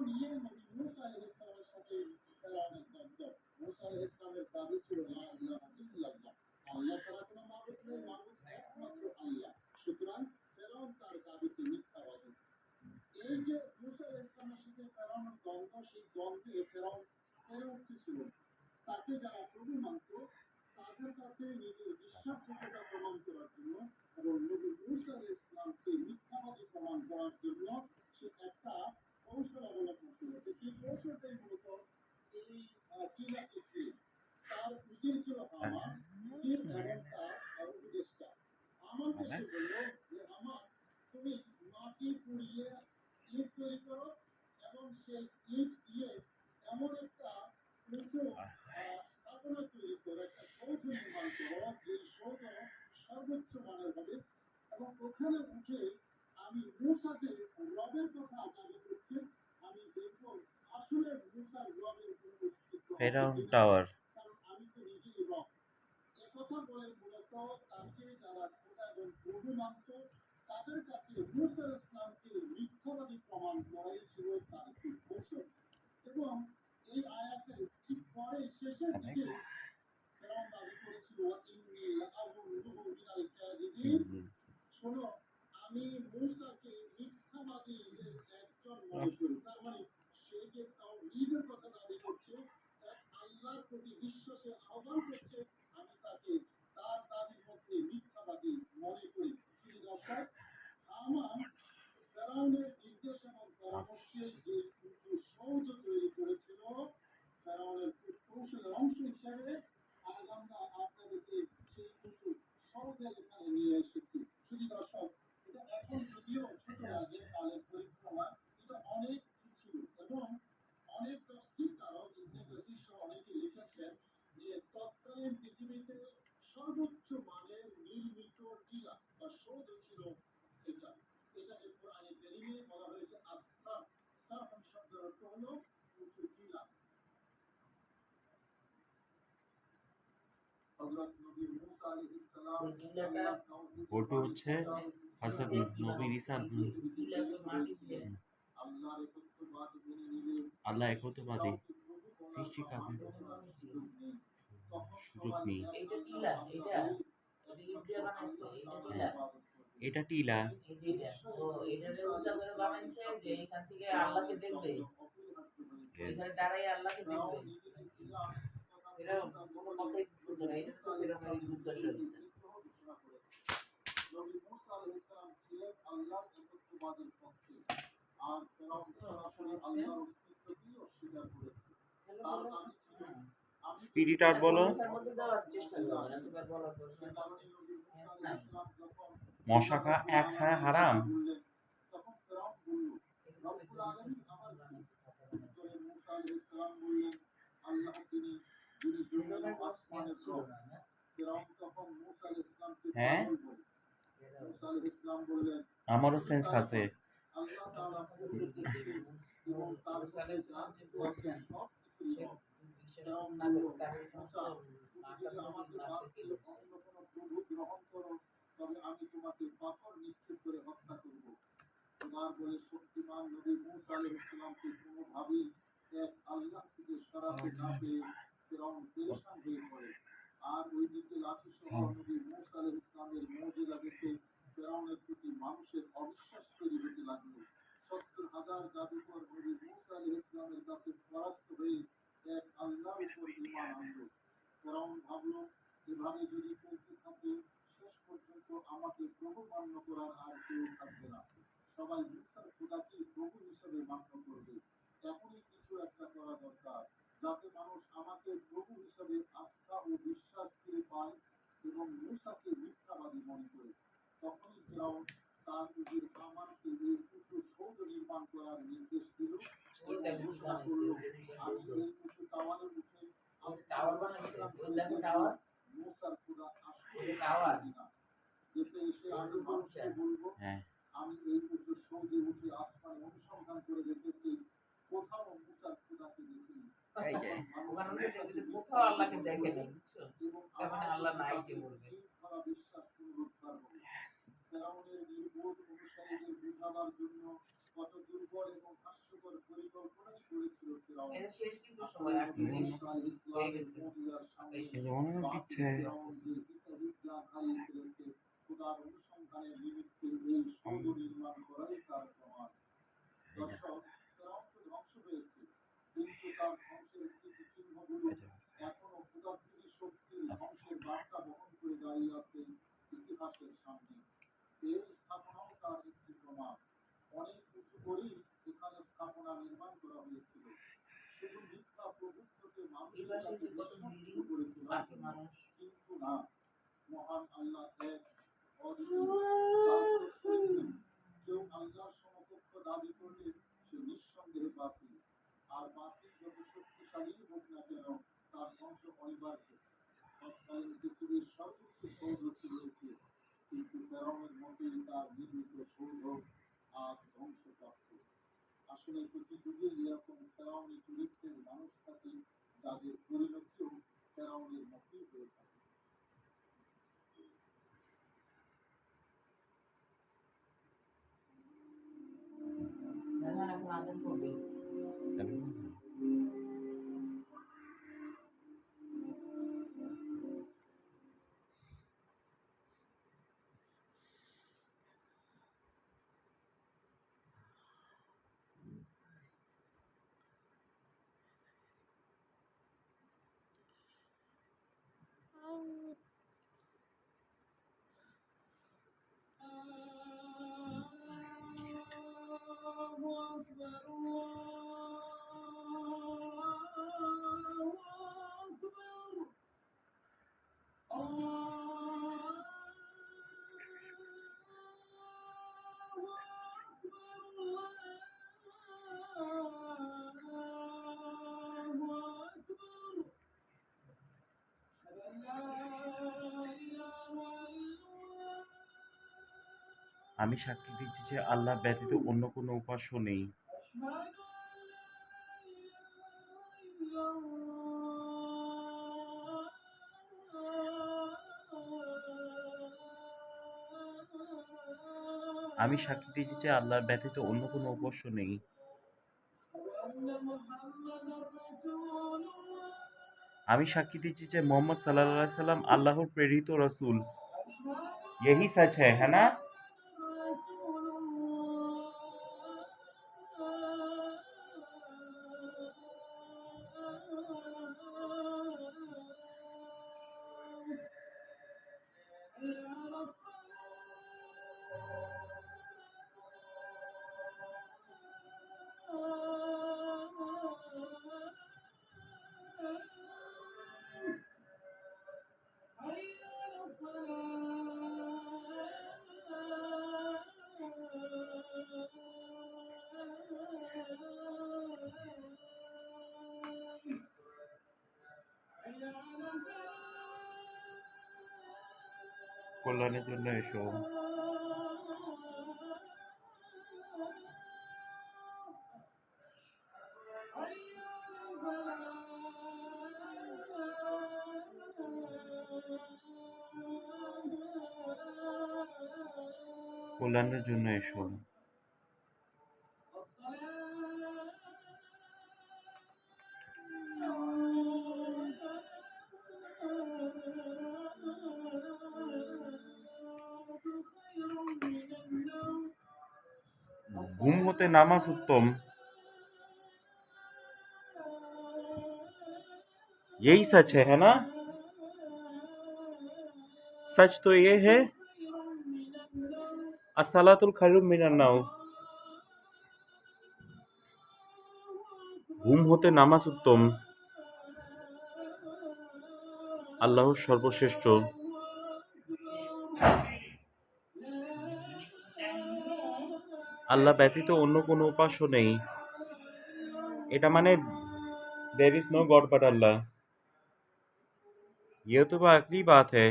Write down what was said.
নিয়ে নবী মূসা আলাইহিস সালামের সাথে ফেরাউনের দ্বন্দ্ব। মূসা আলাইহিস সালামের দাবি ছিল লা ইলাহা ইল্লাল্লাহ, আল্লাহ ছাড়া কোনো মাবুদ নেই, মাবুদ একমাত্র আল্লাহ। সুতরাং ফেরাউন তার দাবিতে মিথ্যাবাদী। এই যে মূসা আলাইহিস সালামের সাথে ফেরাউনের দ্বন্দ্ব, সেই দ্বন্দ্বে ফেরাউন পেরে উঠতেছিল। তাকে যারা প্রভু মানত তাদের কাছে নিজের বিশ্বাসযোগ্যতা প্রমাণ করার জন্য এবং নবী মূসা আলাইহিস সালামকে মিথ্যাবাদী প্রমাণ করার জন্য সে একটা কৌশল অবলম্বন করেছে। সেই কৌশলটাই মূলত এই টিলাকে ঘিরে। তার উজির ছিল হামান, উজির এবং তার উপদেষ্টা। হামানকে সে বলল যে হামান, তুমি মাটি পুড়িয়ে ইট তৈরি করো এবং সেই ইট দিয়ে এমন একটা উঁচু স্থাপনা তৈরি করে একটা সৌধ নির্মাণ করো, যে সৌধ সর্বোচ্চ মানের হবে এবং ওখানে উঠে আমি মূসা যে রবের কথা দাবি করছে, আমি দেখব আসলে মূসার রবের কোনো অস্তিত্ব আছে ফেরাউন কিনা, টাওয়ার। কারণ আমি তো নিজেই রব। একথা বলে মূলত তাকে যারা খোদা এবং প্রভু মানত তাদের কাছে মূসা আলাইহিস সালামকে মিথ্যাবাদী প্রমাণ করাই ছিল তার কৌশল। এবং এই আয়াতের ঠিক পরে শেষের দিকে ফেরাউন দাবি করেছিল ইন্নী লাআযুন্নুহু মিনাল কাযিবিন, শোনো আমি মূসাকে মিথ্যাবাদীদের একজন মনে করি। তার মানে সে যে তাওহীদের কথা দাবি করছে, এক আল্লাহর প্রতি বিশ্বাসের আহ্বান করছে, আমি তাকে তার দাবির মধ্যে মিথ্যাবাদী মনে করি। শুধু দর্শক, হামান ফেরাউনের নির্দেশ এবং পরামর্শে যে উঁচু সৌধ তৈরি করেছিল, ফেরাউনের কৌশলের অংশ হিসাবে আজ আমরা আপনাদেরকে সেই উঁচু সৌধের এখানে নিয়ে এসেছি। শুধু দর্শক, এটা এখন যদিও ছোট লাগে কালের পরিক্রমা, এটা অনেক কিছু ছিল এবং অনেক তফসিরকারক ইবনে কাসির সহ অনেকে লিখেছেন যে তৎকালীন পৃথিবীতে সর্বোচ্চ মানের নির্মিত টিলা বা সৌধ ছিল এটা। এটাকে কোরআনে কারীমে বলা হয়েছে আস-সারহ। সারহ শব্দের অর্থ হলো উঁচু টিলা। হযরত নবী মূসা আলাইহিস সালাম ওটা হচ্ছে হযরত নবী ঈসা আল্লাহর একত্ববাদ মেনে নিলে আল্লাহ একত্ববাদী সৃষ্টিকারী সুযোগ নেই। এটা টিলা। Yes. নবী মূসা আলাইহিস সালাম ছিলেন আল্লাহর একত্ববাদের পক্ষে, আর ফেরাউন সরাসরি আল্লাহর অস্তিত্বকেই অস্বীকার করেছে। তার দাবি ছিল স্পিরিট আর বলো। মশা খা এক খায় হারাম। তখন ফেরাউন বলল, রব্বুল আলামিন আমার কি? উত্তরে মূসা আলাইহিস সালাম বললেন, আল্লাহ যিনি জমিন ও আসমানের রব। ফেরাউন তখন মূসা আলাইহিস সালামকে পাগল বলে। মূসা আলাইহিস সালাম বললেন, আমারও সেন্স আছে। আল্লাহ তাআলা এবং তার সব কিছুই রব। ফেরাউন বলল, মূসা, তুমি যদি আমাকে বাদ দিয়ে অন্য কোনো প্রভু গ্রহণ করো, তবে আমি তোমাকে পাথর নিক্ষেপ করে হত্যা করব। এবার বলে শক্তিমান নবী মূসা আলাইহিস সালামকে কোনোভাবেই এক আল্লাহ থেকে সরাতে না পেরে ফেরাউন পেরেশান হয়ে পড়ে। আর ওইদিকে লাঠি সহ নবী মূসা আলাইহিস সালামের মুজিজা দেখে ফেরাউনের প্রতি মানুষের অবিশ্বাস তৈরি হতে লাগলো। ৭০,০০০ জাদুকর নবী মূসা আলাইহিস সালামের কাছে পরাস্ত হয়ে এক আল্লাহর উপর ঈমান আনলো। ফেরাউন ভাবলো, এভাবে যদি চলতে থাকে শেষ পর্যন্ত আমাকে প্রভু মান্য করার আর কেউ থাকবে না। সবাই মূসার খোদাকেই প্রভু হিসেবে মান্য করবে। এমনই কিছু একটা করা দরকার যাতে মানুষ আমাকে প্রভু হিসেবে আস্থা ও বিশ্বাস ফিরে পায় এবং মূসাকে মিথ্যাবাদী মনে করে। তখনই ফেরাউন তার উজির হামানকে এই উঁচু সৌধ নির্মাণ করার নির্দেশ দিল এবং ঘোষণা করল, আমি এই উঁচু টাওয়ারে উঠে মূসার খোদা আসলে কিনা দেখে এসে আমি মানুষকে বলবো, আমি এই উঁচু সৌধে উঠে আসমানে অনুসন্ধান করে দেখেছি, কোথাও মূসার খোদাকে দেখিনি। কোথাও আল্লাহকে দেখেনি, বুঝছো? আল্লাহ নাই যে বলবে। বিশ্বাস পুনরুদ্ধার হবে। ফেরাউনের নির্বোধ অনুসারীদের বোঝাবার জন্য কত দুর্বল এবং হাস্যকর পরিকল্পনা এটা শেষ কিন্তু সময় 38 হয়ে গেছে। এই যে অনেক দিচ্ছে। খোদার অনুসন্ধানের নিমিত্তে এই সৌধ নির্মাণ করাই তার প্রমাণ। দর্শক, ফেরাউন তো ধ্বংস হয়েছে, কিন্তু তার ধ্বংসের স্মৃতিচিহ্নগুলো এখনো ক্ষুধার্তী শক্তির ধ্বংসের বার্তা বহন করে দাঁড়িয়ে আছে ইতিহাসের সামনে। এই স্থাপনাও তার একটি প্রমাণ। অনেক উঁচু করেই এখানে স্থাপনা নির্মাণ করা হয়েছিল, শুধু মিথ্যা প্রভুত্বকে মানুষের এবার কাছে যে কত বিশ্বাসযোগ্য বিল্ডিং করে তোলার আছে জন্য। মানুষ। কিন্তু না, মহান আল্লাহ এক, অদ্বিতীয়, তার কোনো শরীক নেই। কেউ আল্লাহর সমকক্ষ দাবি করলে সে নিঃসন্দেহে বাতিল। আর বাতিল যত শক্তিশালী হোক না কেন, তার ধ্বংস অনিবার্য। তৎকালীন পৃথিবীর সর্বোচ্চ সৌধ ছিল এটি, কিন্তু ফেরাউনের মতেই তার নির্মিত সৌধ আজ ধ্বংসপ্রাপ্ত। আসলে প্রতি যুগে এরকম ফেরাউনি চরিত্রের মানুষ থাকে, যাদের পরিণতিও ফেরাউনের মতোই হয়ে থাকে। এখন এখন আদান করবে। আমি সাক্ষী দিচ্ছি যে আল্লাহ ব্যতীত অন্য কোনো উপাস্য নেই। আমি সাক্ষী দিচ্ছি যে আল্লাহ ব্যতীত অন্য কোনো উপাস্য নেই। আমি সাক্ষী দিচ্ছি যে মোহাম্মদ সাল্লাল্লাহু আলাইহি সাল্লাম আল্লাহর প্রেরিত রাসূল। यही सच है ना? কল্যাণের জন্য এসো। কল্যাণের জন্য এসো। ঘুম হতে নামাজ उत्तम। यही सच है ना? सच तो ये है अस्सलातुल खैरुम मिनान नौम। ঘুম হতে নামাজ উত্তম। আল্লাহ সর্বশ্রেষ্ঠ। আল্লাহ ব্যতীত অন্য কোনো উপাস্য নেই। এটা মানে there is no god but Allah. ये तो आखिरी बात है।